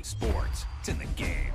sports. It's in the game.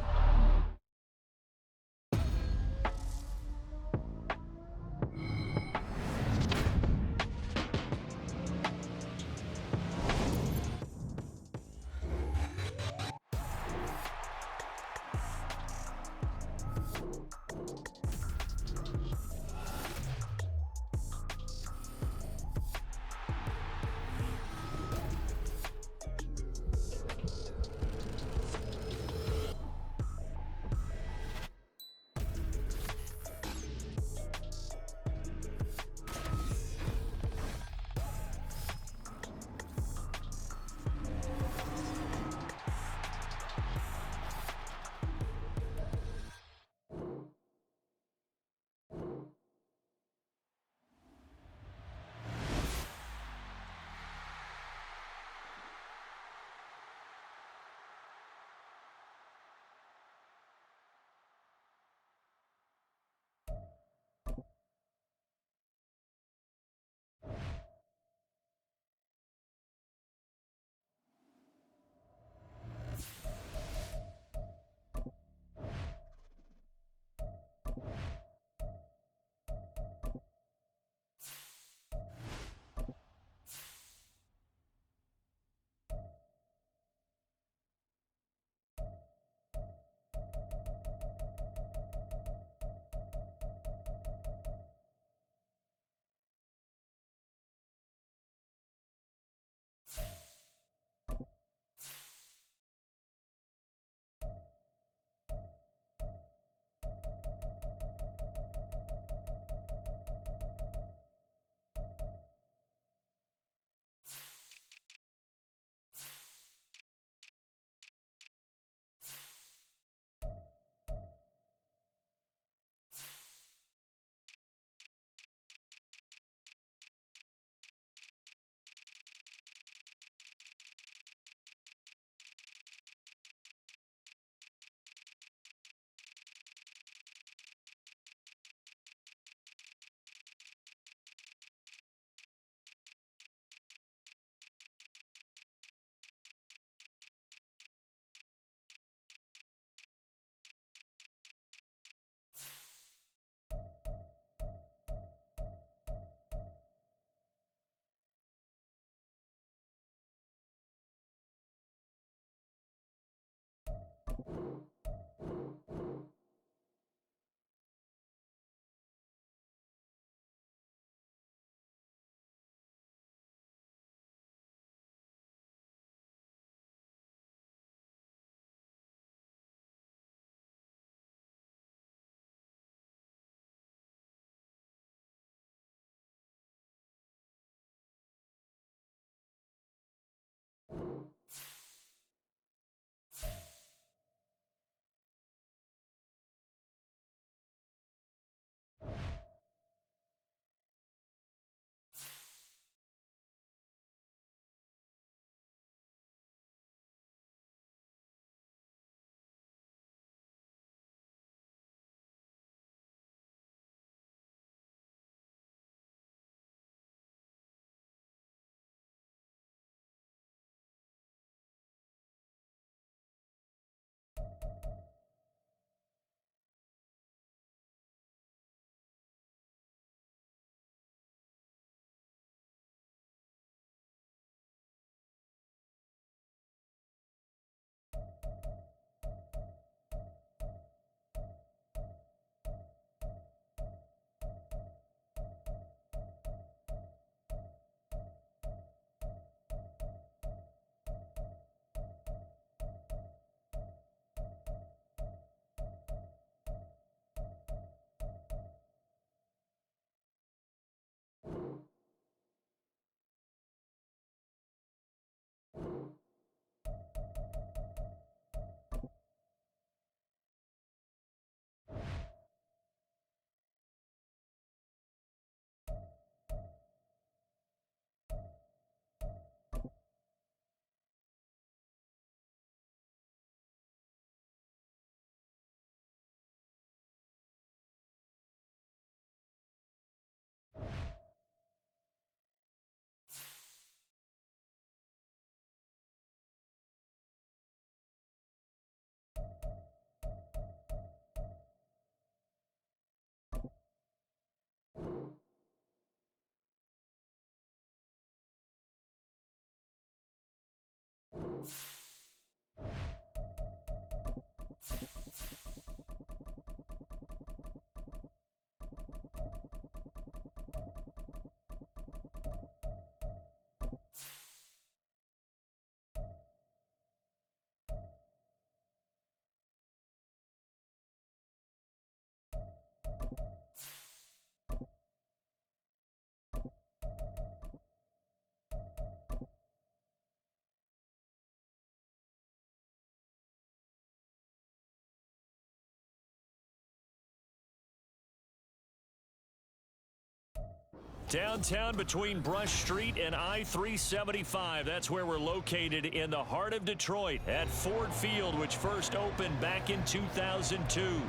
Downtown between Brush Street and I-375. That's where we're located in the heart of Detroit at Ford Field, which first opened back in 2002.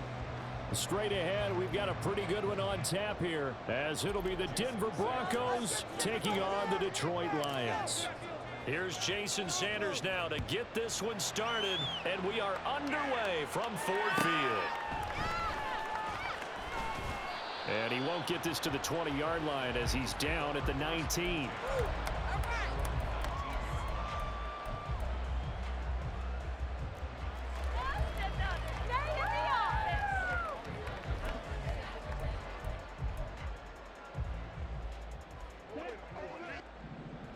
Straight ahead, we've got a pretty good one on tap here, as it'll be the Denver Broncos taking on the Detroit Lions. Here's Jason Sanders now to get this one started, and we are underway from Ford Field. And he won't get this to the 20-yard line as he's down at the 19.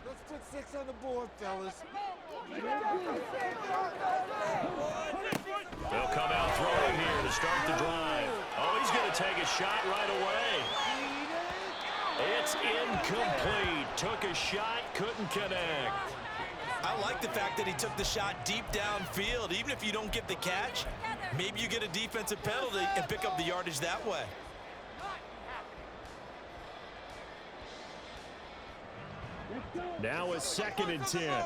Let's put 6 on the board, fellas. They'll come out throwing here to start the drive. Oh, he's going to take a shot right away. It's incomplete. Took a shot, couldn't connect. I like the fact that he took the shot deep downfield. Even if you don't get the catch, maybe you get a defensive penalty and pick up the yardage that way. Now a 2nd and 10.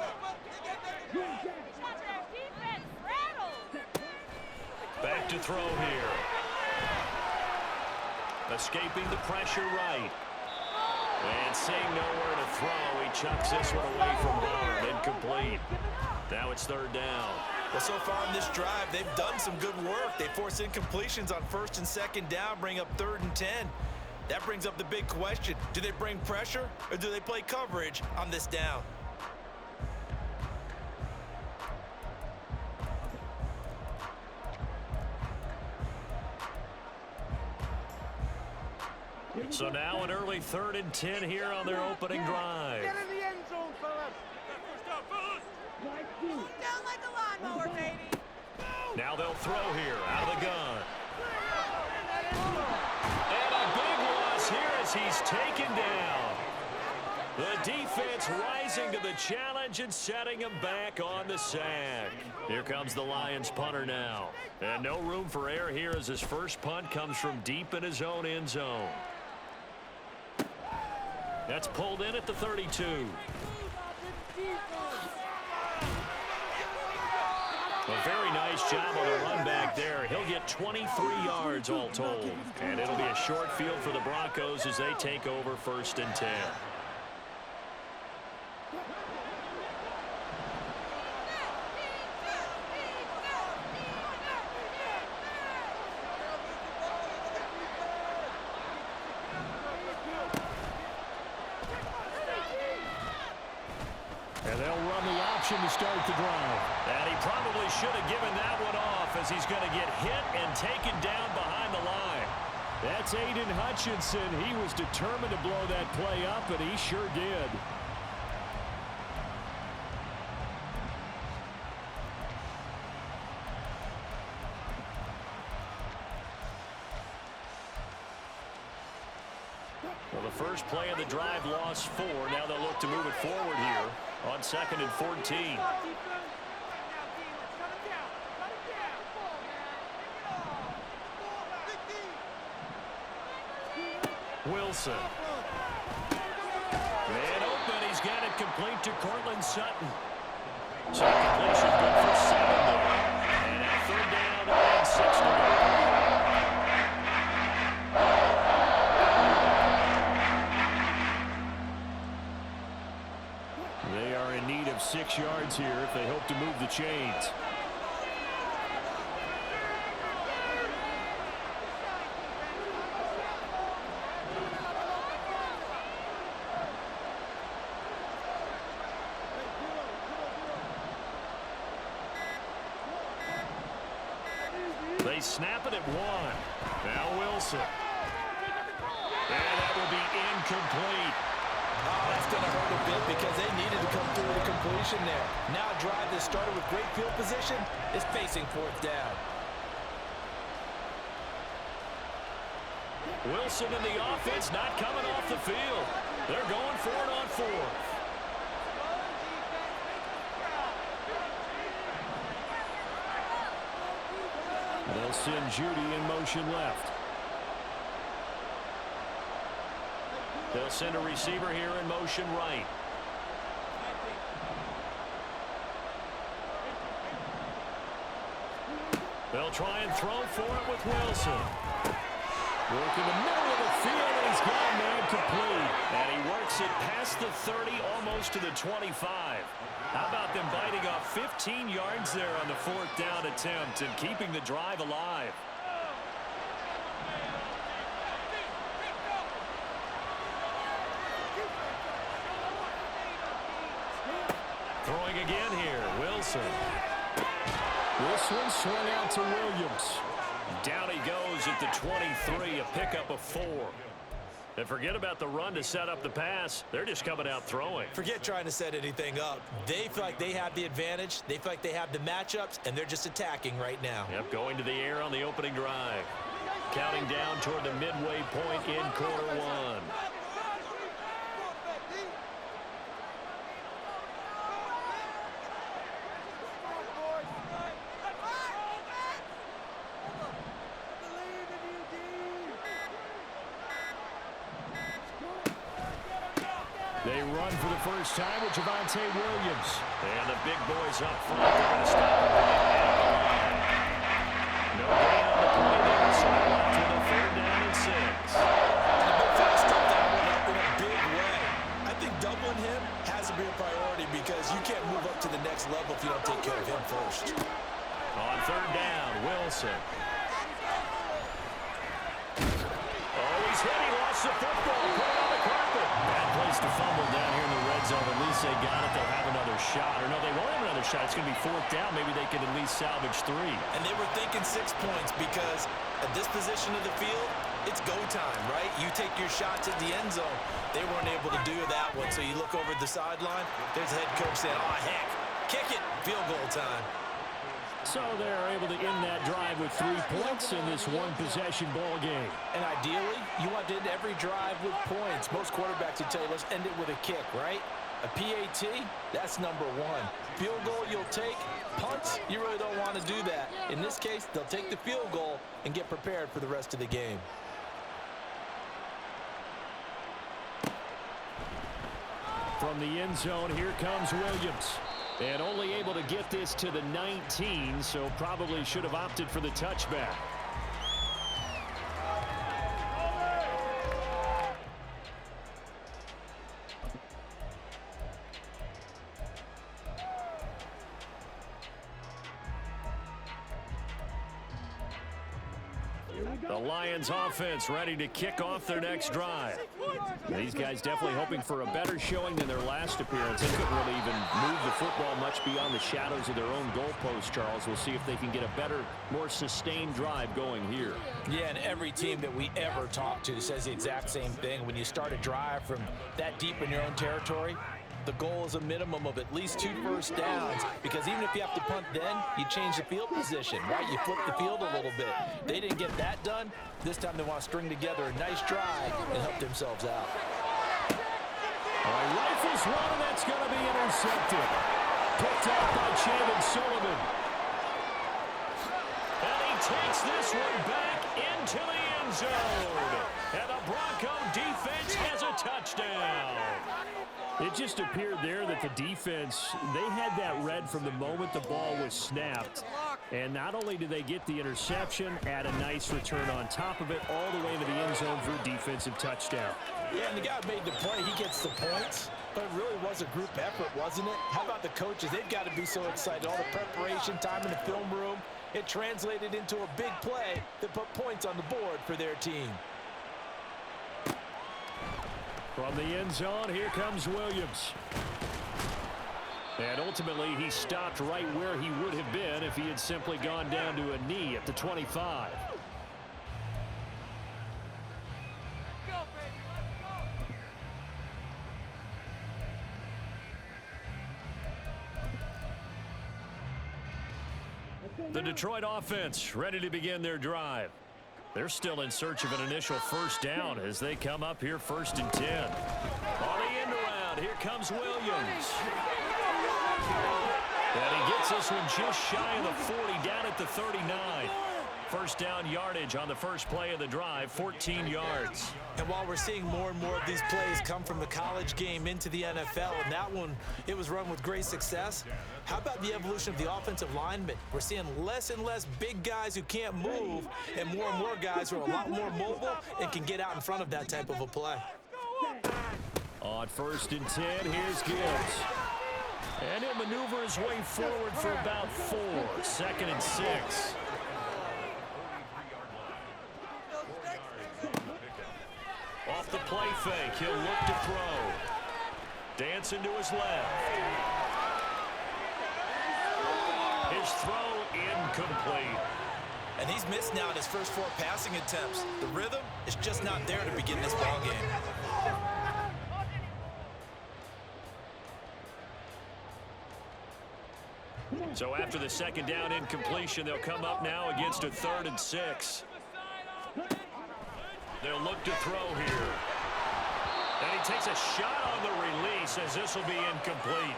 Back to throw here. Escaping the pressure right. And seeing nowhere to throw, he chucks this one away from Barnes. Incomplete. Now it's 3rd down. Well, so far in this drive, they've done some good work. They force incompletions on 1st and 2nd down, bring up 3rd and 10. That brings up the big question. Do they bring pressure or do they play coverage on this down? So now an early 3rd and 10 here on their opening drive. Get in the end zone, fellas. Down like a lawnmower, baby. Now they'll throw here out of the gun. And a big loss here as he's taken down. The defense rising to the challenge and setting him back on the sack. Here comes the Lions punter now. And no room for error here as his first punt comes from deep in his own end zone. That's pulled in at the 32. A very nice job on the run back there. He'll get 23 yards all told. And it'll be a short field for the Broncos as they take over 1st and 10. And they'll run the option to start the drive. And he probably should have given that one off as he's going to get hit and taken down behind the line. That's Aiden Hutchinson. He was determined to blow that play up, and he sure did. Well, the first play of the drive lost 4. Now they'll look to move it forward here on 2nd and 14. Wilson. Man open. He's got it complete to Cortland Sutton. So completion good for 7 there. And a 3rd down and 6 to go. They are in need of 6 yards here if they hope to move the chains. They snap it at 1. Now Wilson. And that will be incomplete. Oh, that's going to hurt a bit because they needed to come through with a completion there. Now a drive that started with great field position is facing 4th down. Wilson and the offense not coming off the field. They're going for it on 4th. They'll send Judy in motion left. They'll send a receiver here in motion right. They'll try and throw for it with Wilson. Work in the middle of the field, and he's gone man complete. And he works it past the 30, almost to the 25. How about them biting off 15 yards there on the 4th down attempt and keeping the drive alive? Throwing again here, Wilson. This one swung out to Williams. Down he goes at the 23, a pickup of 4. And forget about the run to set up the pass. They're just coming out throwing. Forget trying to set anything up. They feel like they have the advantage. They feel like they have the matchups, and they're just attacking right now. Yep, going to the air on the opening drive. Counting down toward the midway point in quarter 1. They run for the first time with Javonte Williams. And the big boys up front. They're going to stop the play. No gain on the play there, so they're left with a 3rd down and 6. The big fella stepped that one up in a big way. I think doubling him has to be a priority because you can't move up to the next level if you don't take care of him first. On 3rd down, Wilson. Oh, he's hit. He lost the football. Put it on the carpet. Bad place to fumble down here in the red zone. At least they got it. They'll have another shot. Or no, they won't have another shot. It's going to be 4th down. Maybe they can at least salvage 3. And they were thinking 6 points because at this position of the field, it's go time, right? You take your shots at the end zone. They weren't able to do that one. So you look over at the sideline. There's the head coach saying, oh, heck, kick it. Field goal time. So they're able to end that drive with 3 points in this one-possession ball game. And ideally, you want to end every drive with points. Most quarterbacks would tell you, let's end it with a kick, right? A PAT, that's number 1. Field goal you'll take. Punts, you really don't want to do that. In this case, they'll take the field goal and get prepared for the rest of the game. From the end zone, here comes Williams. And only able to get this to the 19, so probably should have opted for the touchback. The Lions offense ready to kick off their next drive. These guys definitely hoping for a better showing than their last appearance. They couldn't really even move the football much beyond the shadows of their own goalpost, Charles. We'll see if they can get a better, more sustained drive going here. Yeah, and every team that we ever talk to says the exact same thing. When you start a drive from that deep in your own territory, the goal is a minimum of at least 2 first downs, because even if you have to punt then, you change the field position, right? You flip the field a little bit. They didn't get that done. This time they want to string together a nice drive and help themselves out. All right, rifles one, and that's going to be intercepted. Picked up by Chandon Sullivan. And he takes this one back into the end zone. And the Bronco defense has a touchdown. It just appeared there that the defense, they had that read from the moment the ball was snapped. And not only did they get the interception, add a nice return on top of it, all the way into the end zone for a defensive touchdown. Yeah, and the guy made the play. He gets the points. But it really was a group effort, wasn't it? How about the coaches? They've got to be so excited. All the preparation time in the film room, it translated into a big play that put points on the board for their team. From the end zone, here comes Williams. And ultimately, he stopped right where he would have been if he had simply gone down to a knee at the 25. The Detroit offense ready to begin their drive. They're still in search of an initial first down as they come up here 1st and 10. On the end around, here comes Williams. And he gets this one just shy of the 40, down at the 39. first down yardage on the first play of the drive, 14 yards. And while we're seeing more and more of these plays come from the college game into the NFL, and that one, it was run with great success, how about the evolution of the offensive linemen? We're seeing less and less big guys who can't move and more guys who are a lot more mobile and can get out in front of that type of a play. On 1st and 10, here's Gibbs. And he'll maneuver his way forward for about 4. 2nd and 6. Off the play fake, he'll look to throw. Dancing to his left. His throw incomplete. And he's missed now in his first 4 passing attempts. The rhythm is just not there to begin this ball game. So after the 2nd down incompletion, they'll come up now against a 3rd and 6. They'll look to throw here. And he takes a shot on the release as this will be incomplete.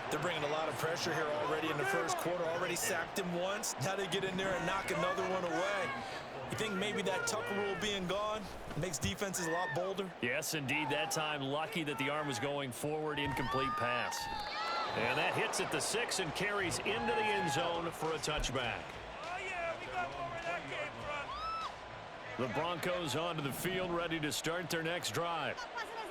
They're bringing a lot of pressure here already in the first quarter. Already sacked him once. Now they get in there and knock another one away. You think maybe that Tucker rule being gone makes defenses a lot bolder? Yes, indeed. That time, lucky that the arm was going forward. Incomplete pass. And that hits at the 6 and carries into the end zone for a touchback. The Broncos onto the field, ready to start their next drive.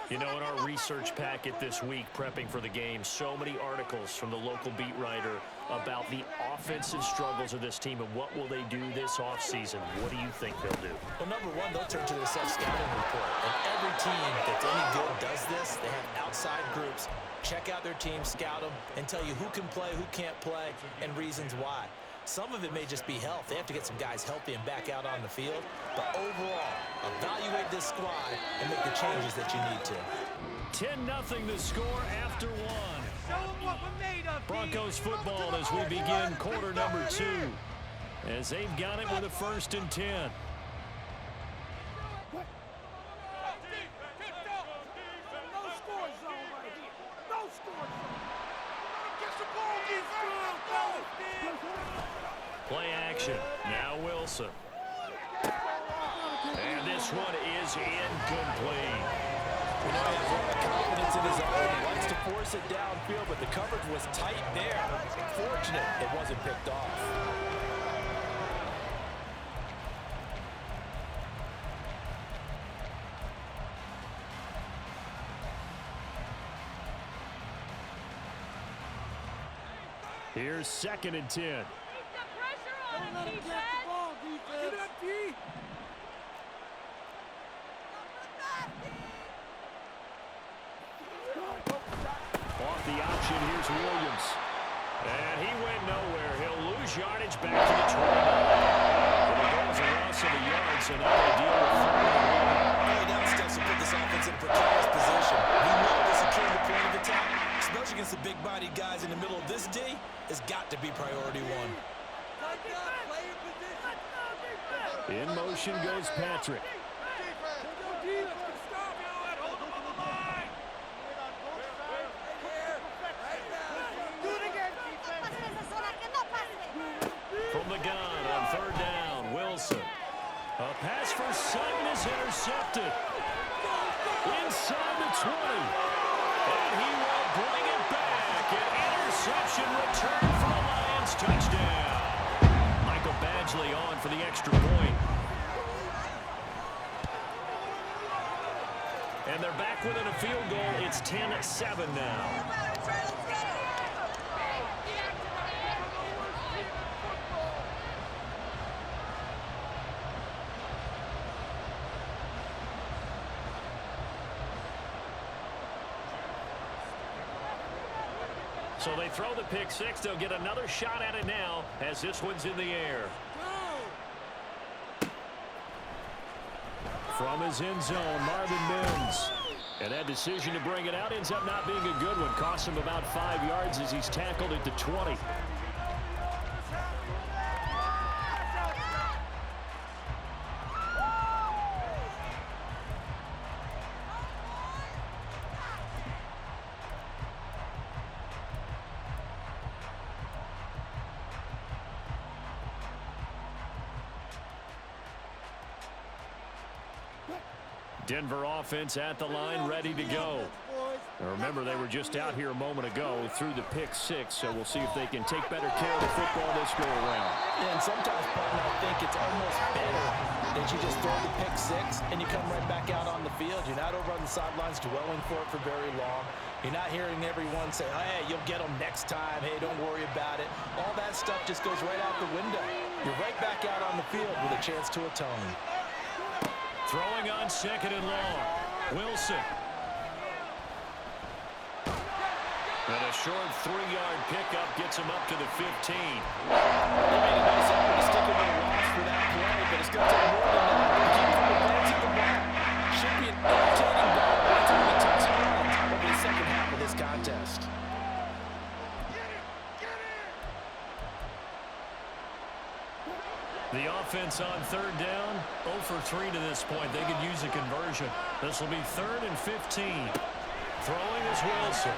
You know, in our research packet this week, prepping for the game, so many articles from the local beat writer about the offensive struggles of this team and what will they do this offseason. What do you think they'll do? Well, number one, they'll turn to their self-scouting report. And every team that's any good does this. They have outside groups. Check out their team, scout them, and tell you who can play, who can't play, and reasons why. Some of it may just be health. They have to get some guys healthy and back out on the field. But overall, evaluate this squad and make the changes that you need to. 10-0 the score after 1. Show them what we're made of. Broncos football as we begin quarter number 2. As they've got it with a 1st and 10. Play action. Now Wilson. And this one is incomplete. You know, he has a lot of confidence in his arm. He likes to force it downfield, but the coverage was tight there. Fortunate it wasn't picked off. Here's 2nd and 10. Don't let him get the ball, defense. Get up, D. Off the option, here's Williams. And he went nowhere. He'll lose yardage back to the 29. But the goal is a loss of a yard, so now they deal with 4. Early down steps will put this offense in a precarious position. We know this securing the point of attack, especially against the big-bodied guys in the middle of this D, has got to be priority 1. In motion goes Patrick. From the gun on 3rd down, Wilson. A pass for Sutton is intercepted. Inside the 20. And he will bring it back. An interception return for the Lions. Touchdown. Michael Badgley on for the extra point. And they're back within a field goal. It's 10-7 now. So they throw the pick 6. They'll get another shot at it now as this one's in the air. From his end zone, Marvin Mims. And that decision to bring it out ends up not being a good one. Costs him about 5 yards as he's tackled at the 20. Denver offense at the line, ready to go. Now remember, they were just out here a moment ago through the pick six, so we'll see if they can take better care of the football this go around. And sometimes, partner, I think it's almost better that you just throw the pick six and you come right back out on the field. You're not over on the sidelines dwelling for it for very long. You're not hearing everyone say, hey, you'll get them next time. Hey, don't worry about it. All that stuff just goes right out the window. You're right back out on the field with a chance to atone. Throwing on second and long. Wilson. And a short 3-yard pickup gets him up to the 15. They made a nice effort to stick him in a loss for that play, but it's going to take more than that to keep from advancing the ball. Should be an entertaining ball, but it's only touch and run over the second half of this contest. The offense on third down, 0 for 3 to this point. They could use a conversion. This will be 3rd and 15. Throwing is Wilson.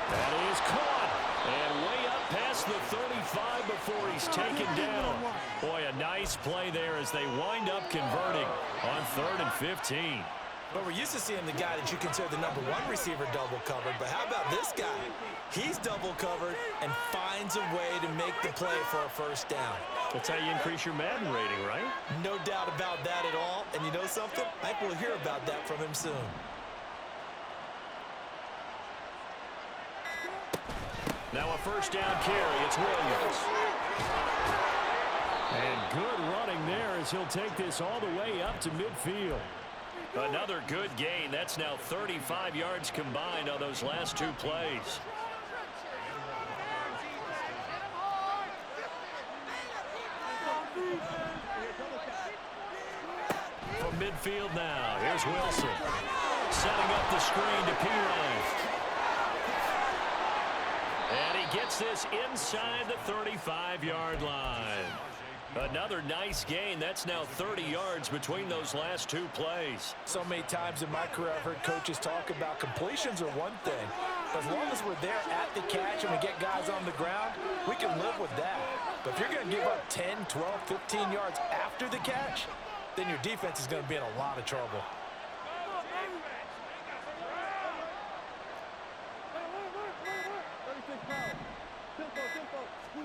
That is caught. And way up past the 35 before he's taken down. Boy, a nice play there as they wind up converting on 3rd and 15. But we're used to seeing the guy that you consider the number 1 receiver double covered. But how about this guy? He's double covered and finds a way to make the play for a first down. That's how you increase your Madden rating, right? No doubt about that at all. And you know something? I think we'll hear about that from him soon. Now a first down carry. It's Williams. And good running there as he'll take this all the way up to midfield. Another good gain. That's now 35 yards combined on those last 2 plays. From midfield now, here's Wilson. Setting up the screen to Pirine. And he gets this inside the 35-yard line. Another nice gain. That's now 30 yards between those last 2 plays. So many times in my career I've heard coaches talk about completions are one thing. But as long as we're there at the catch and we get guys on the ground, we can live with that. But if you're going to give up 10, 12, 15 yards after the catch, then your defense is going to be in a lot of trouble.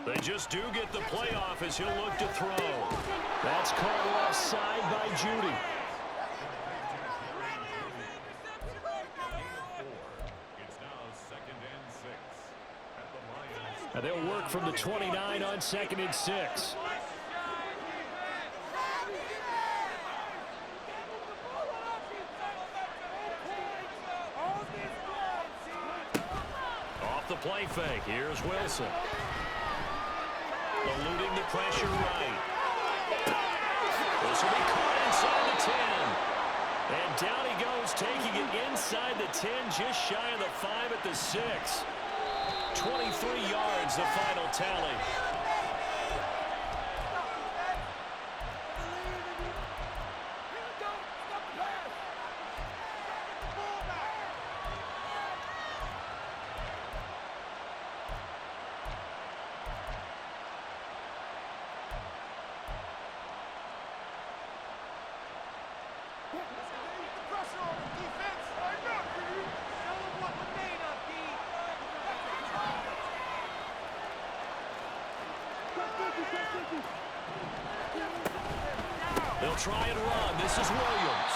They just do get the playoff as he'll look to throw. That's caught offside by Judy. And they'll work from the 29 on 2nd and 6. Off the play fake. Here's Wilson. Eluding the pressure right. This will be caught inside the 10. And down he goes, taking it inside the 10, just shy of the 5 at the 6. 23 yards, the final tally. They'll try and run. This is Williams.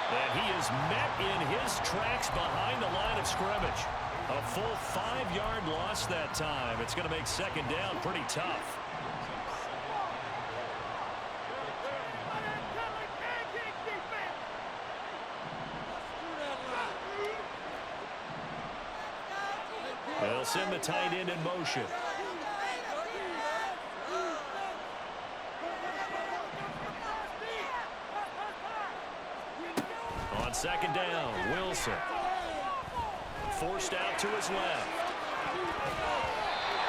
And he is met in his tracks behind the line of scrimmage. A full 5-yard loss that time. It's going to make 2nd down pretty tough. They'll send the tight end in motion. On 2nd down, Wilson. Forced out to his left.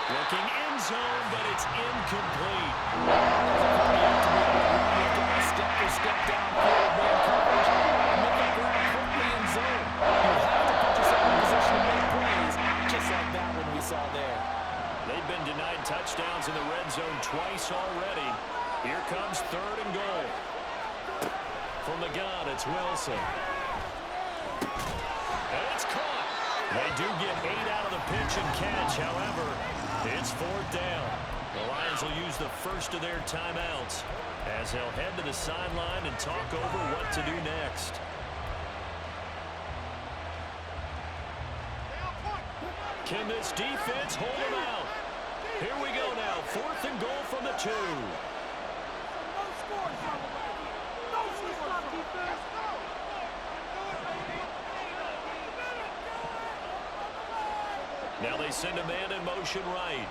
Looking end zone, but it's incomplete. Step for step downfield, man coverage, and make that grab quickly in zone. You have to put yourself in position to make plays, just like that one we saw there. They've been denied touchdowns in the red zone twice already. Here comes 3rd and goal. From the gun, it's Wilson. And it's caught. They do get 8 out of the pitch and catch. However, it's 4th down. The Lions will use the first of their timeouts as they'll head to the sideline and talk over what to do next. Can this defense hold them out? Here we go now. 4th and goal from the 2. Now they send a man in motion right.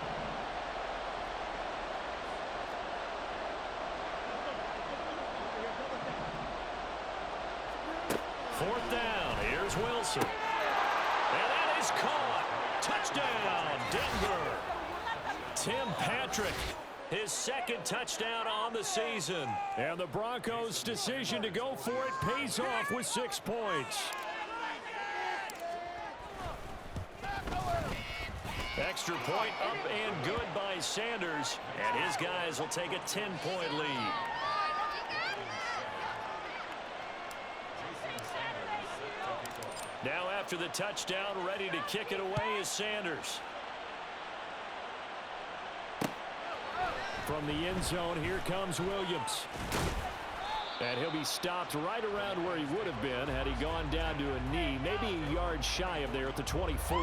Fourth down. Here's Wilson. And that is caught. Touchdown, Denver. Tim Patrick, his 2nd touchdown on the season. And the Broncos' decision to go for it pays off with 6 points. Extra point up and good by Sanders. And his guys will take a 10-point lead. Now after the touchdown, ready to kick it away is Sanders. From the end zone, here comes Williams. And he'll be stopped right around where he would have been had he gone down to a knee, maybe a yard shy of there at the 24.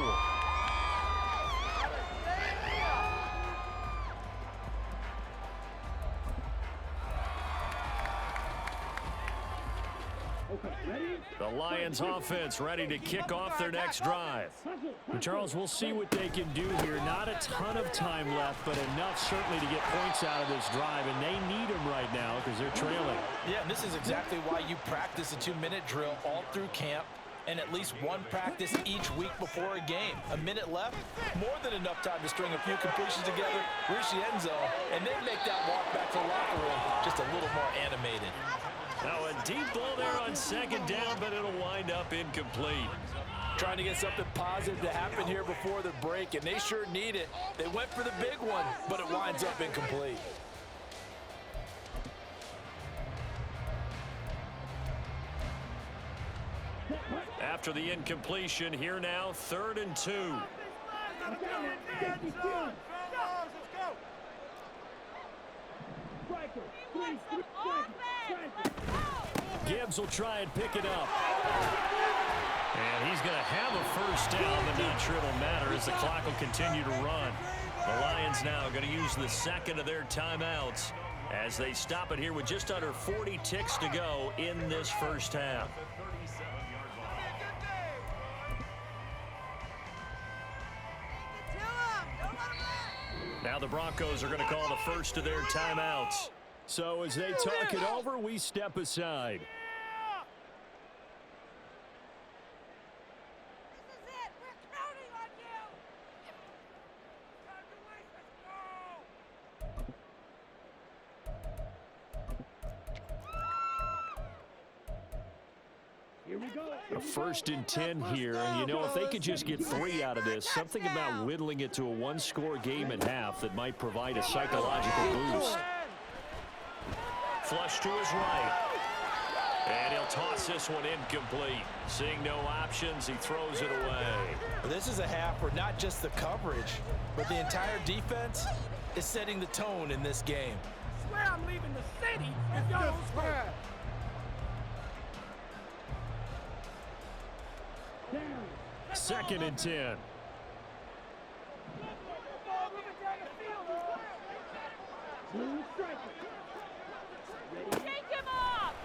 The Lions offense ready to kick off their next drive. And Charles, we'll see what they can do here. Not a ton of time left, but enough certainly to get points out of this drive, and they need them right now because they're trailing. Yeah, and this is exactly why you practice a 2-minute drill all through camp and at least one practice each week before a game. A minute left, more than enough time to string a few completions together, reach the end zone, and then make that walk back to the locker room just a little more animated. Now a deep ball there on 2nd down, but it'll wind up incomplete. Trying to get something positive to happen here before the break, and they sure need it. They went for the big one, but it winds up incomplete. After the incompletion, here now, 3rd and 2. Gibbs will try and pick it up. And he's going to have a 1st down, but not sure it'll matter as the clock will continue to run. The Lions now going to use the 2nd of their timeouts as they stop it here with just under 40 ticks to go in this first half. Now the Broncos are going to call the first of their timeouts. So as they talk it over, we step aside. This is it. We're counting on you. Here we go. A 1st and 10 here, and you know, if they could just get 3 out of this, something about whittling it to a 1-score game at half that might provide a psychological boost. Flush to his right. And he'll toss this one incomplete. Seeing no options, he throws it away. This is a half where not just the coverage, but the entire defense is setting the tone in this game. I swear I'm leaving the city if y'all don't score. 2nd and 10.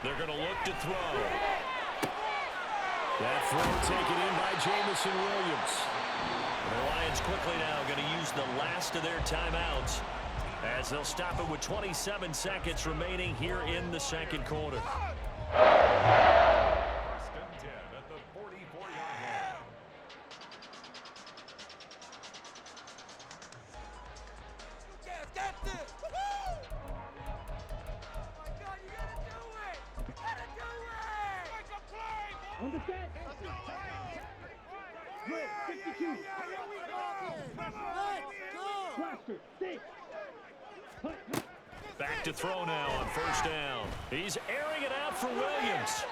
They're going to look to throw. That throw taken in by Jamison Williams. The Lions quickly now going to use the last of their timeouts as they'll stop it with 27 seconds remaining here in the 2nd quarter. Back back to throw now on first down. He's airing it out for Williams.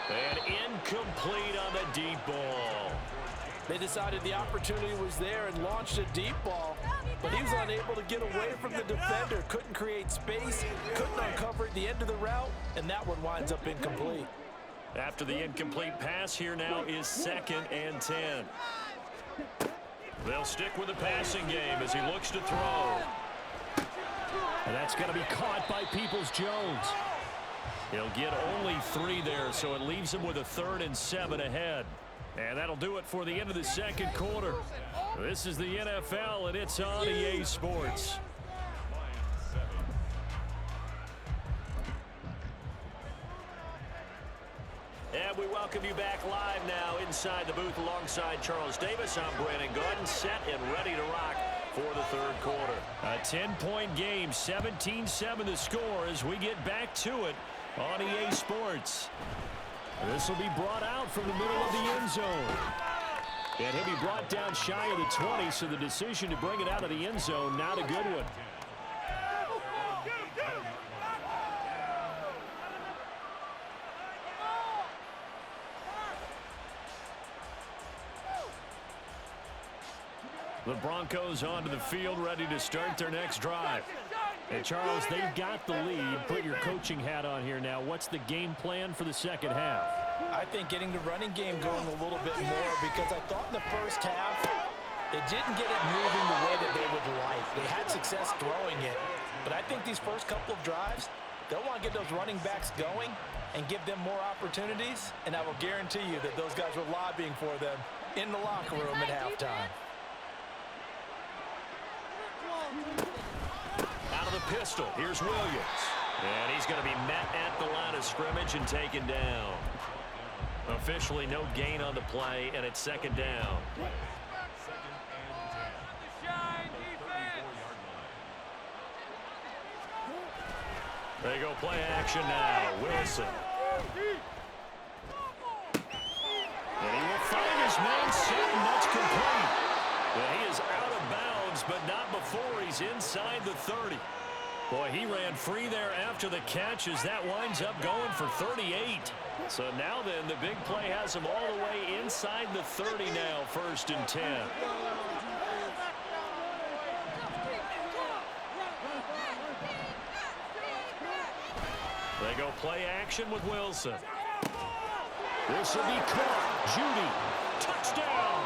And incomplete on the deep ball. They decided the opportunity was there and launched a deep ball, but he was unable to get away from the defender. Couldn't create space, couldn't uncover at the end of the route, and that one winds up incomplete. After the incomplete pass, here now is 2nd and 10. They'll stick with the passing game as he looks to throw. And that's going to be caught by Peoples-Jones. He'll get only 3 there, so it leaves him with a 3rd and 7 ahead. And that'll do it for the end of the second quarter. This is the NFL, and it's on EA Sports. And we welcome you back live now inside the booth alongside Charles Davis. I'm Brandon Gordon, set and ready to rock for the third quarter. A 10-point game, 17-7 the score as we get back to it on EA Sports. This will be brought out from the middle of the end zone. And he'll be brought down shy of the 20, so the decision to bring it out of the end zone, not a good one. The Broncos onto the field, ready to start their next drive. And Charles, they've got the lead. Put your coaching hat on here now. What's the game plan for the second half? I think getting the running game going a little bit more, because I thought in the first half they didn't get it moving the way that they would like. They had success throwing it, but I think these first couple of drives, they'll want to get those running backs going and give them more opportunities, and I will guarantee you that those guys were lobbying for them in the locker room at halftime. Out of the pistol, here's Williams. And he's going to be met at the line of scrimmage and taken down. Officially no gain on the play, and it's 2nd down. They go play action now. Wilson. And he will find his man set, and that's complete. And he is out of bounds, but not before he's inside the 30. Boy, he ran free there after the catch as that winds up going for 38. So now then, the big play has him all the way inside the 30 now, 1st and 10. They go play action with Wilson. This will be caught. Judy, touchdown.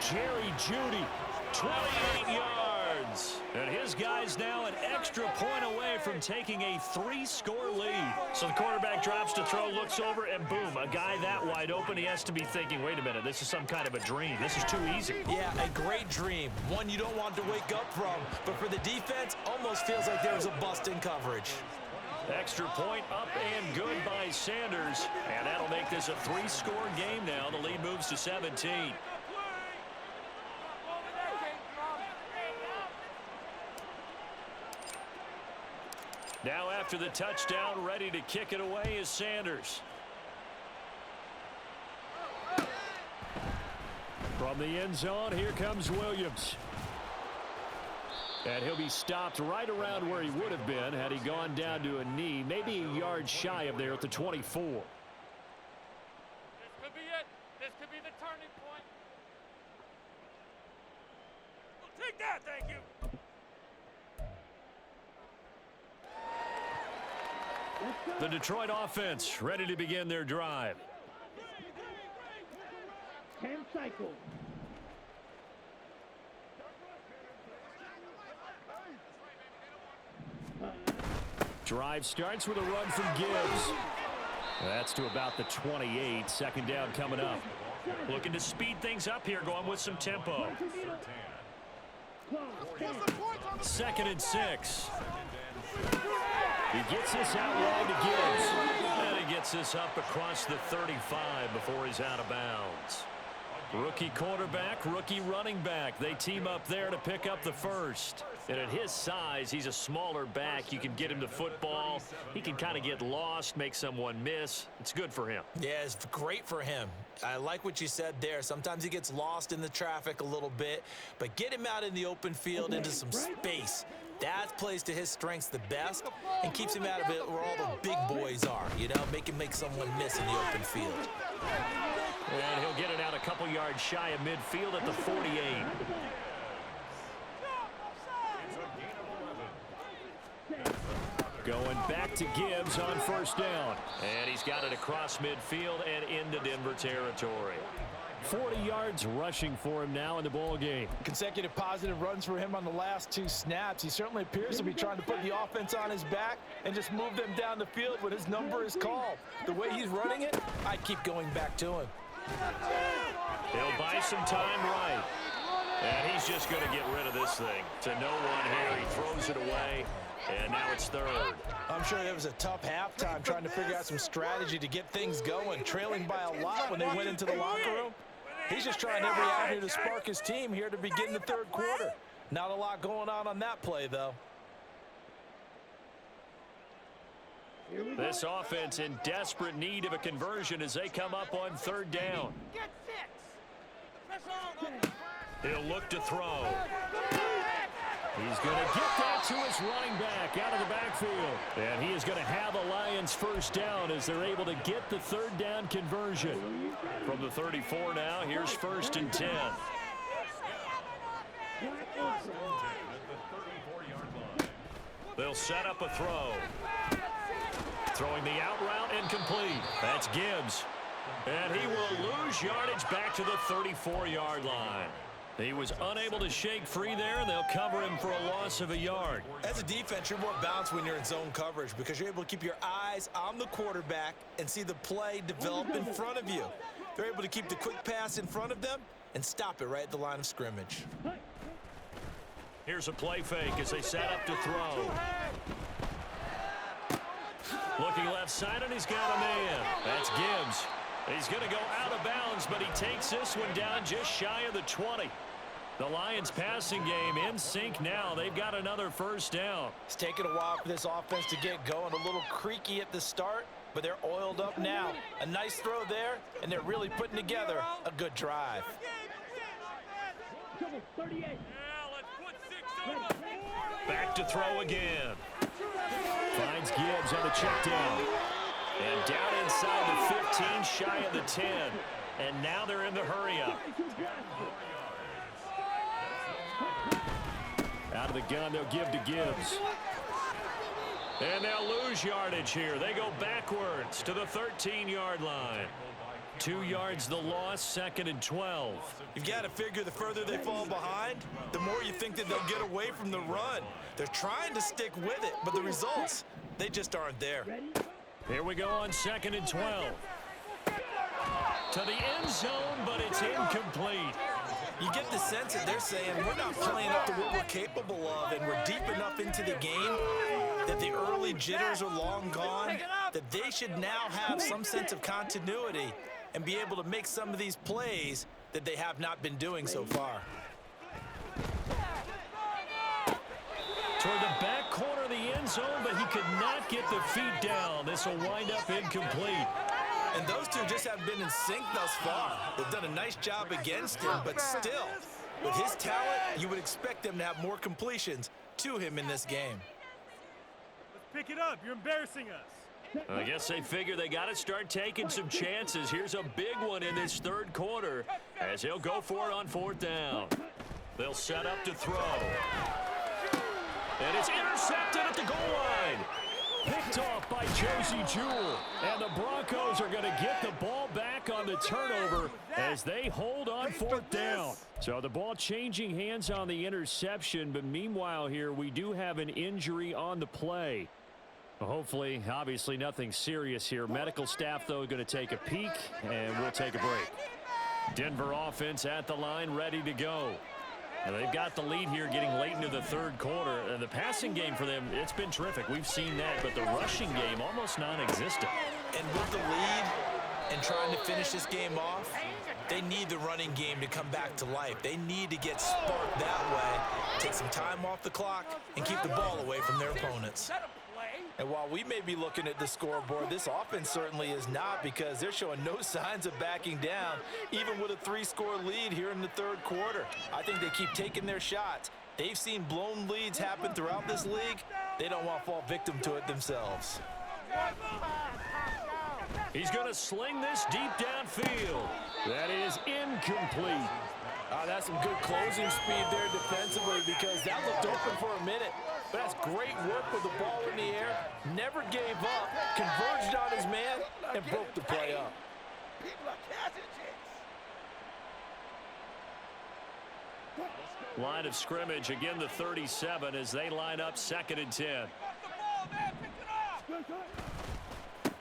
Jerry Judy, 28 yards. And his guy's now an extra point away from taking a 3-score lead. So the quarterback drops to throw, looks over, and boom, a guy that wide open, he has to be thinking, wait a minute, this is some kind of a dream. This is too easy. Yeah, a great dream. One you don't want to wake up from. But for the defense, almost feels like there was a bust in coverage. Extra point up and good by Sanders. And that'll make this a 3-score game now. The lead moves to 17. Now after the touchdown, ready to kick it away is Sanders. From the end zone, here comes Williams. And he'll be stopped right around where he would have been had he gone down to a knee, maybe a yard shy of there at the 24. This could be it. This could be the turning point. Well, take that, thank you. The Detroit offense ready to begin their drive. 10 cycles. Drive starts with a run from Gibbs. That's to about the 28. 2nd down coming up. Looking to speed things up here, going with some tempo. 2nd and 6. He gets this out wide to Gibbs. And he gets this up across the 35 before he's out of bounds. Rookie quarterback, rookie running back. They team up there to pick up the first. And at his size, he's a smaller back. You can get him to football. He can kind of get lost, make someone miss. It's good for him. Yeah, it's great for him. I like what you said there. Sometimes he gets lost in the traffic a little bit, but get him out in the open field into some space. That plays to his strengths the best and keeps him out of it where all the big boys are, make him make someone miss in the open field. And he'll get it out a couple yards shy of midfield at the 48. Going back to Gibbs on first down. And he's got it across midfield and into Denver territory. 40 yards rushing for him now in the ball game. Consecutive positive runs for him on the last 2 snaps. He certainly appears to be trying to put the offense on his back and just move them down the field when his number is called. The way he's running it, I keep going back to him. He'll buy some time right. And he's just going to get rid of this thing. To no one here. He throws it away. And now it's third. I'm sure it was a tough halftime trying to figure out some strategy to get things going. Trailing by a lot when they went into the locker room. He's just trying every avenue to spark his team here to begin the third quarter. Not a lot going on that play, though. This offense in desperate need of a conversion as they come up on third down. He'll look to throw. He's going to get that to his running back out of the backfield. And he is going to have a Lions first down as they're able to get the third down conversion. From the 34 now, here's first and 10. They'll set up a throw. Throwing the out route incomplete. That's Gibbs. And he will lose yardage back to the 34-yard line. He was unable to shake free there, and they'll cover him for a loss of a yard. As a defense, you're more balanced when you're in zone coverage because you're able to keep your eyes on the quarterback and see the play develop in front of you. They're able to keep the quick pass in front of them and stop it right at the line of scrimmage. Here's a play fake as they set up to throw. Looking left side, and he's got a man. That's Gibbs. He's going to go out of bounds, but he takes this one down just shy of the 20. The Lions passing game in sync now. They've got another first down. It's taken a while for this offense to get going. A little creaky at the start, but they're oiled up now. A nice throw there, and they're really putting together a good drive. Back to throw again. Finds Gibbs on the check down. And down inside the 15, shy of the 10. And now they're in the hurry-up. Out of the gun, they'll give to Gibbs. And they'll lose yardage here. They go backwards to the 13-yard line. 2 yards the loss, second and 12. You've got to figure the further they fall behind, the more you think that they'll get away from the run. They're trying to stick with it, but the results, they just aren't there. Here we go on second and 12. To the end zone, but it's incomplete. You get the sense that they're saying we're not playing up to what we're capable of, and we're deep enough into the game that the early jitters are long gone, that they should now have some sense of continuity and be able to make some of these plays that they have not been doing so far. Toward the back corner of the end zone, but he could not get the feet down. This will wind up incomplete. And those two just haven't been in sync thus far. They've done a nice job against him, but still, with his talent, you would expect them to have more completions to him in this game. Let's pick it up. You're embarrassing us. I guess they figure they got to start taking some chances. Here's a big one in this third quarter as he'll go for it on fourth down. They'll set up to throw. And it's intercepted at the goal line. Picked off by Josie Jewell. And the Broncos are going to get the ball back on the turnover as they hold on fourth down. So the ball changing hands on the interception, but meanwhile here we do have an injury on the play. Hopefully, obviously nothing serious here. Medical staff, though, going to take a peek, and we'll take a break. Denver offense at the line, ready to go. And they've got the lead here getting late into the third quarter. And the passing game for them, it's been terrific. We've seen that, but the rushing game almost non-existent. And with the lead and trying to finish this game off, they need the running game to come back to life. They need to get sparked that way, take some time off the clock, and keep the ball away from their opponents. And while we may be looking at the scoreboard, this offense certainly is not, because they're showing no signs of backing down, even with a 3-score lead here in the third quarter. I think they keep taking their shots, They've seen blown leads happen throughout this league. They don't want to fall victim to it themselves. He's going to sling this deep downfield. That is incomplete. That's some good closing speed there defensively because that looked open for a minute. But that's great work with the ball in the air. Never gave up, converged on his man, and broke the play up. Line of scrimmage, again the 37 as they line up 2nd and 10.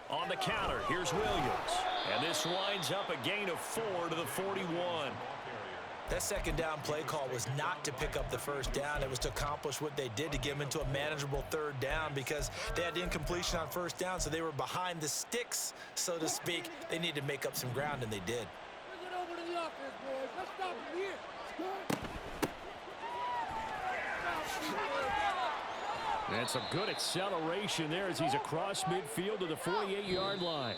On the counter, here's Williams. And this winds up a gain of 4 to the 41. That second down play call was not to pick up the first down. It was to accomplish what they did to get them into a manageable 3rd down because they had incompletion on 1st down, so they were behind the sticks, so to speak. They needed to make up some ground, and they did. Bring it over to the offense, boys. Let's stop him here. And some good acceleration there as he's across midfield to the 48-yard line.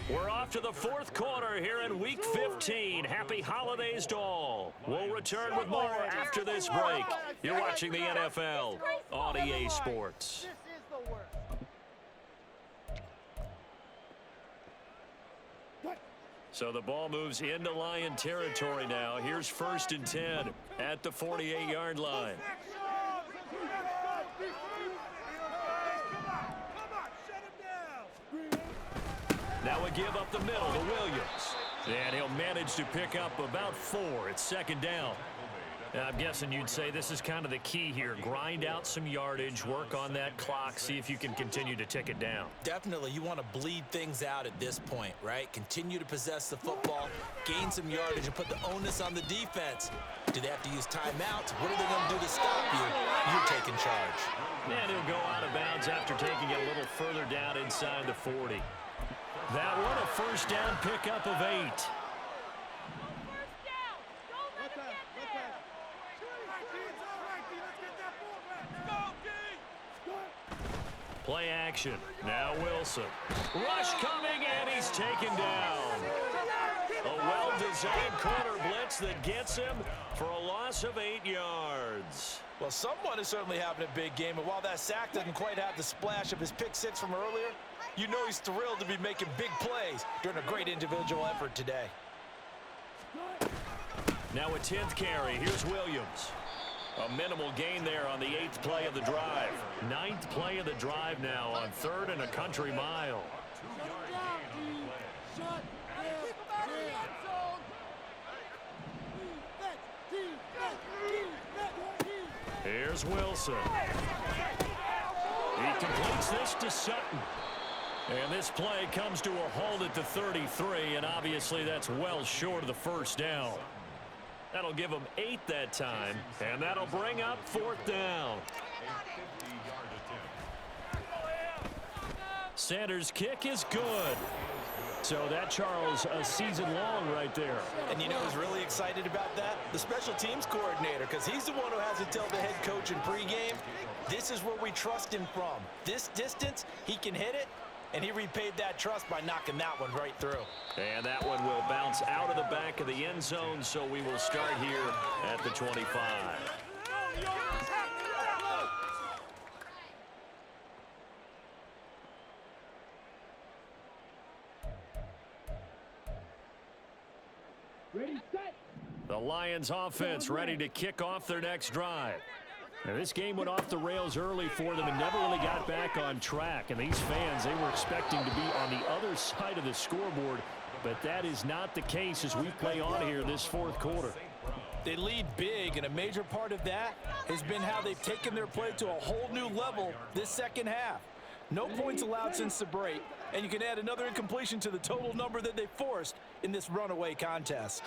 We're off to the 4th quarter here in Week 15. Happy holidays to all. We'll return with more after this break. You're watching the NFL on EA Sports. So the ball moves into Lion territory now. Here's 1st and 10 at the 48-yard line. Now a give up the middle to Williams. And he'll manage to pick up about 4. It's 2nd down. I'm guessing you'd say this is kind of the key here. Grind out some yardage, work on that clock, see if you can continue to tick it down. Definitely, you want to bleed things out at this point, right? Continue to possess the football, gain some yardage, and put the onus on the defense. Do they have to use timeouts? What are they going to do to stop you? You're taking charge. And he'll go out of bounds after taking it a little further down inside the 40. That one a 1st down pickup of 8. Play action. Now Wilson. Rush coming, and he's taken down. A well-designed corner blitz that gets him for a loss of 8 yards. Well, someone is certainly having a big game, and while that sack doesn't quite have the splash of his pick 6 from earlier, you know he's thrilled to be making big plays during a great individual effort today. Now a 10th carry. Here's Williams. A minimal gain there on the 8th play of the drive. 9th play of the drive now on 3rd and a country mile. Here's Wilson. He completes this to Sutton. And this play comes to a halt at the 33, and obviously that's well short of the 1st down. That'll give them 8 that time, and that'll bring up 4th down. Sanders' kick is good. So that, Charles, a season long right there. And you know who's really excited about that? The special teams coordinator, because he's the one who has to tell the head coach in pregame, this is where we trust him from. This distance, he can hit it, and he repaid that trust by knocking that one right through. And that one will bounce out of the back of the end zone, so we will start here at the 25. Ready, set. The Lions offense ready to kick off their next drive. Now, this game went off the rails early for them and never really got back on track. And these fans, they were expecting to be on the other side of the scoreboard, but that is not the case as we play on here this 4th quarter. They lead big, and a major part of that has been how they've taken their play to a whole new level this 2nd half. No points allowed since the break, and you can add another incompletion to the total number that they forced in this runaway contest.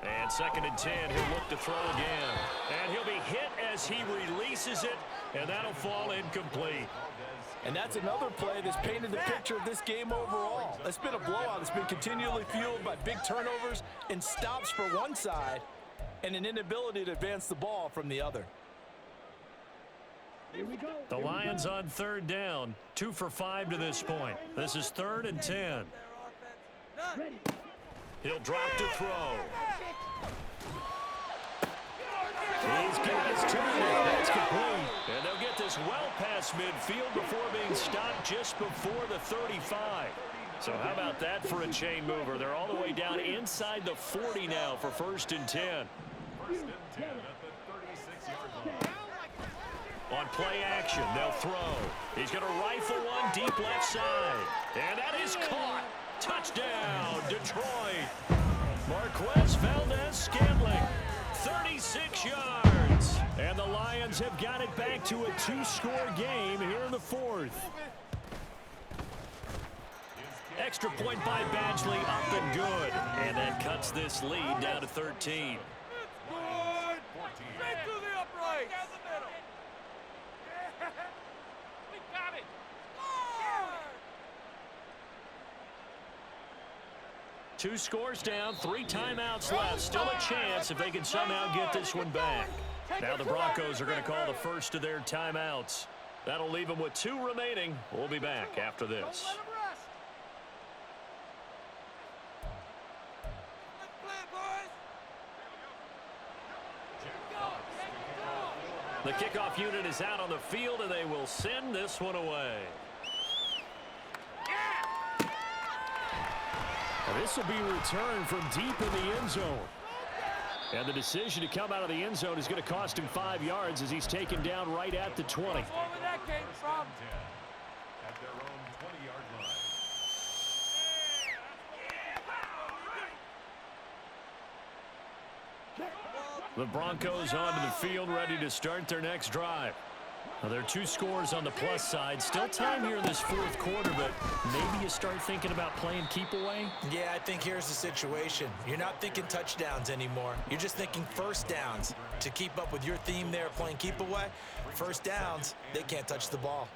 And 2nd and 10, he'll look to throw again. And he'll be hit as he releases it, and that'll fall incomplete. And that's another play that's painted the picture of this game overall. It's been a blowout. It's been continually fueled by big turnovers and stops for one side and an inability to advance the ball from the other. Here we go. The Lions on 3rd down, 2 for 5 to this point. This is 3rd and 10. Ready. He'll drop to throw. He's got his target. That's complete. And they'll get this well past midfield before being stopped just before the 35. So how about that for a chain mover? They're all the way down inside the 40 now for 1st and 10. 1st and 10 at the 36-yard line. On play action, they'll throw. He's going to rifle one deep left side. And that is caught. Touchdown, Detroit. Marquez Valdez-Scantling, 36 yards. And the Lions have got it back to a 2-score game here in the 4th. Extra point by Badgley, up and good. And that cuts this lead down to 13. Straight through the upright. Down the middle. We got it. Two scores down, 3 timeouts left. Still a chance if they can somehow get this one back. Now the Broncos are going to call the first of their timeouts. That'll leave them with 2 remaining. We'll be back after this. The kickoff unit is out on the field, and they will send this one away. And this will be returned from deep in the end zone. And the decision to come out of the end zone is going to cost him 5 yards as he's taken down right at the 20. Where that came from? At their own 20-yard line. The Broncos onto the field, ready to start their next drive. Now, there are 2 scores on the plus side. Still time here in this 4th quarter, but maybe you start thinking about playing keep away? Yeah, I think here's the situation. You're not thinking touchdowns anymore. You're just thinking first downs. To keep up with your theme there, playing keep away, first downs, they can't touch the ball.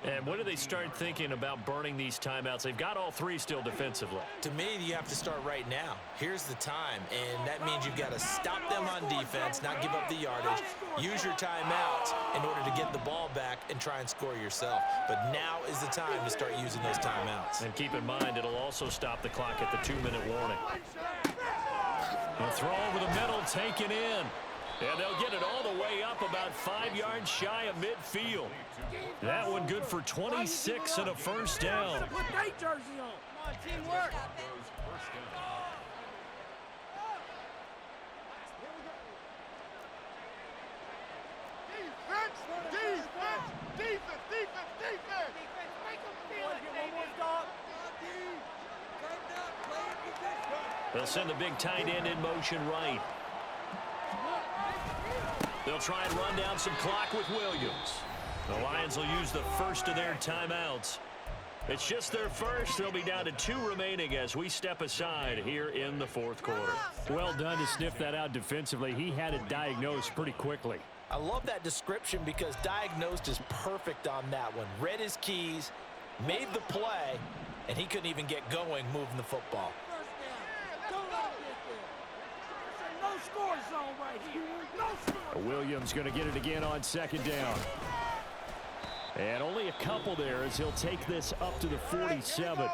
And when do they start thinking about burning these timeouts? They've got all 3 still defensively. To me, you have to start right now. Here's the time, and that means you've got to stop them on defense, not give up the yardage, use your timeouts in order to get the ball back and try and score yourself. But now is the time to start using those timeouts. And keep in mind, it'll also stop the clock at the 2-minute warning. A throw over the middle, taken in. And they'll get it all the way up about 5 yards shy of midfield. That one good for 26 and a first down. Put that jersey on. Come on, teamwork. Defense. Make them feel it, baby. They'll send the big tight end in motion right. They'll try and run down some clock with Williams. The Lions will use the first of their timeouts. It's just their first. They'll be down to 2 remaining as we step aside here in the 4th quarter. Well done to sniff that out defensively. He had it diagnosed pretty quickly. I love that description because diagnosed is perfect on that one. Read his keys, made the play, and he couldn't even get going moving the football. No score zone right here. No score. Williams going to get it again on 2nd down. And only a couple there as he'll take this up to the 47.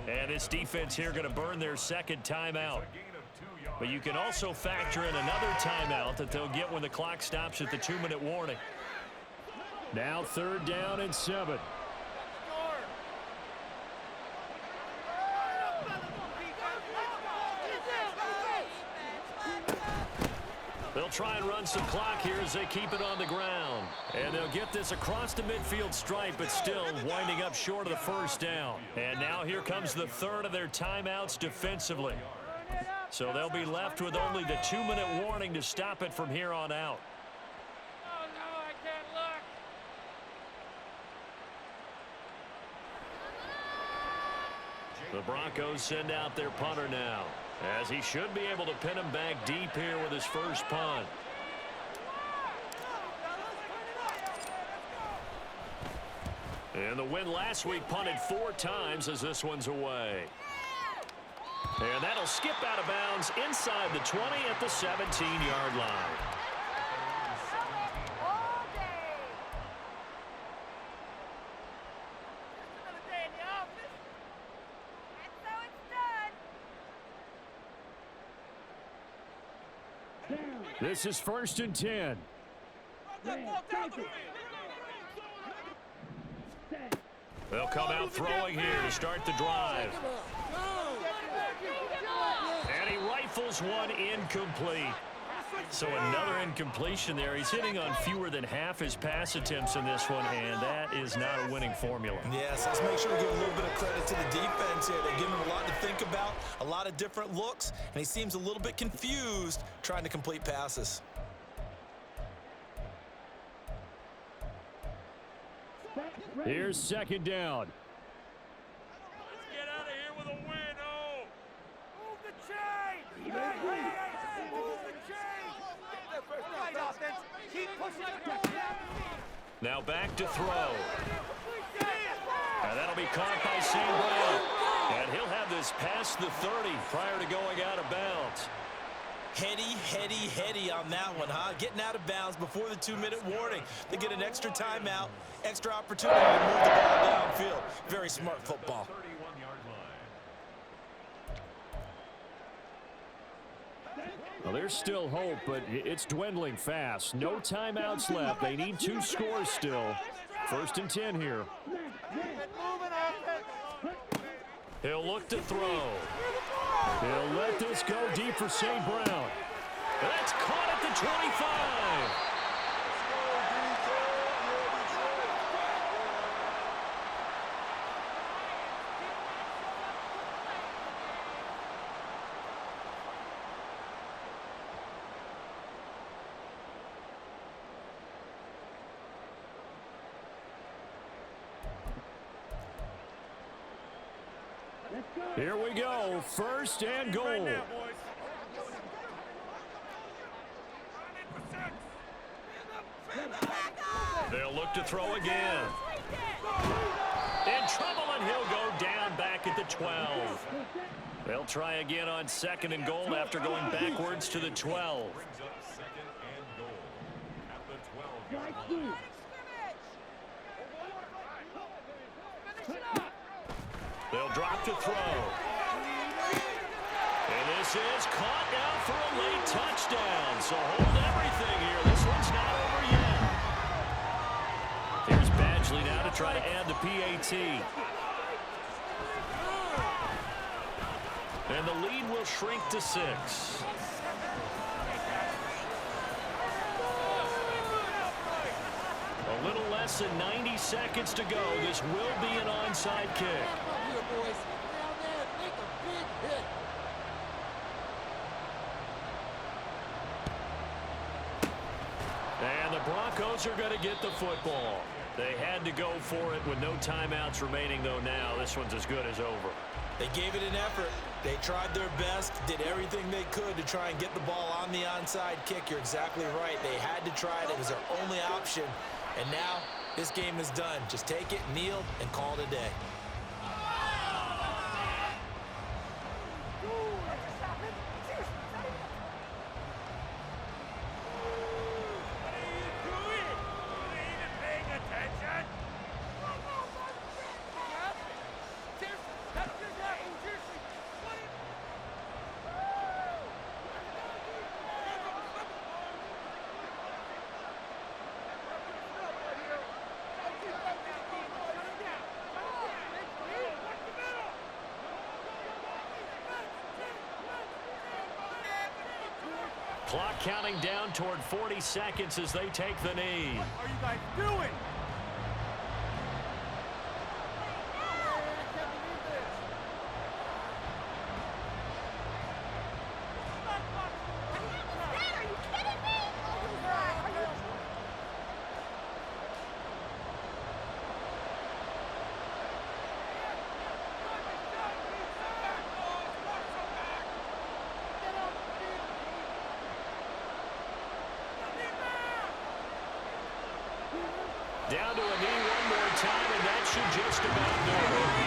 And this defense here going to burn their 2nd timeout. But you can also factor in another timeout that they'll get when the clock stops at the 2-minute warning. Now 3rd down and 7. They'll try and run some clock here as they keep it on the ground. And they'll get this across the midfield stripe, but still winding up short of the first down. And now here comes the 3rd of their timeouts defensively. So they'll be left with only the 2-minute warning to stop it from here on out. Oh, no, I can't look. The Broncos send out their punter now, as he should be able to pin him back deep here with his first punt. And the win last week punted 4 times as this one's away. And that'll skip out of bounds inside the 20 at the 17-yard line. All day. Just another day in the office. And so it's done. This is 1st and 10. They'll come out throwing here to start the drive. And he rifles one incomplete. So another incompletion there. He's hitting on fewer than half his pass attempts in this one, and that is not a winning formula. Yes, let's make sure we give a little bit of credit to the defense here. They're giving him a lot to think about, a lot of different looks, and he seems a little bit confused trying to complete passes. Here's 2nd down. Let's get out of here with a win, oh! Move the chain! Move the chain! Right, offense. Keep pushing it. Now back to throw. And that'll be caught by St. Brown. And he'll have this past the 30 prior to going out of bounds. Heady on that one, huh? Getting out of bounds before the 2-minute warning. They get an extra timeout, extra opportunity to move the ball downfield. Very smart football. 31-yard line. Well, there's still hope, but it's dwindling fast. No timeouts left. They need 2 scores still. 1st and 10 here. He'll look to throw. He'll let this go deep for St. Brown. That's caught at the 25. Here we go. 1st and goal. Right now, boys. They'll look to throw again. In trouble, and he'll go down back at the 12. They'll try again on 2nd and goal after going backwards to the 12. Brings up 2nd and goal at the 12-yard line. They'll drop to throw. And this is caught now for a late touchdown. So hold everything here. This one's not over yet. Here's Badgley now to try to add the PAT. And the lead will shrink to 6. A little less than 90 seconds to go. This will be an onside kick. And the Broncos are going to get the football. They had to go for it with no timeouts remaining, though. Now this one's as good as over. They gave it an effort. They tried their best, did everything they could to try and get the ball on the onside kick. You're exactly right. They had to try it. It was their only option. And now this game is done. Just take it, kneel, and call it a day. Clock counting down toward 40 seconds as they take the knee. What are you guys doing? Down to a knee one more time, and that should just about do it.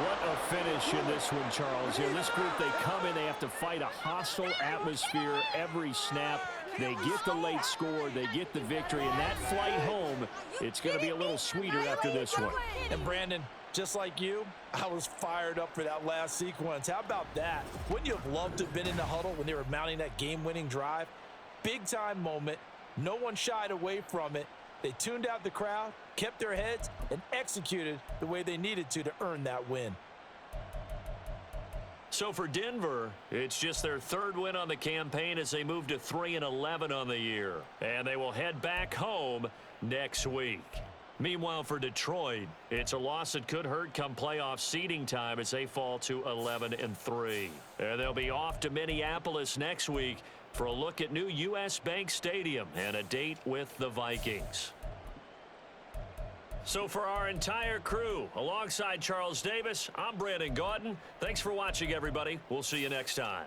What a finish in this one, Charles. You know, this group, they come in, they have to fight a hostile atmosphere every snap. They get the late score, they get the victory, and that flight home, it's going to be a little sweeter after this one. And Brandon, just like you, I was fired up for that last sequence. How about that? Wouldn't you have loved to have been in the huddle when they were mounting that game-winning drive? Big-time moment. No one shied away from it. They tuned out the crowd, kept their heads, and executed the way they needed to earn that win. So for Denver, it's just their third win on the campaign as they move to 3-11 on the year. And they will head back home next week. Meanwhile, for Detroit, it's a loss that could hurt come playoff seeding time as they fall to 11-3. And they'll be off to Minneapolis next week for a look at new U.S. Bank Stadium and a date with the Vikings. So for our entire crew, alongside Charles Davis, I'm Brandon Gaudin. Thanks for watching, everybody. We'll see you next time.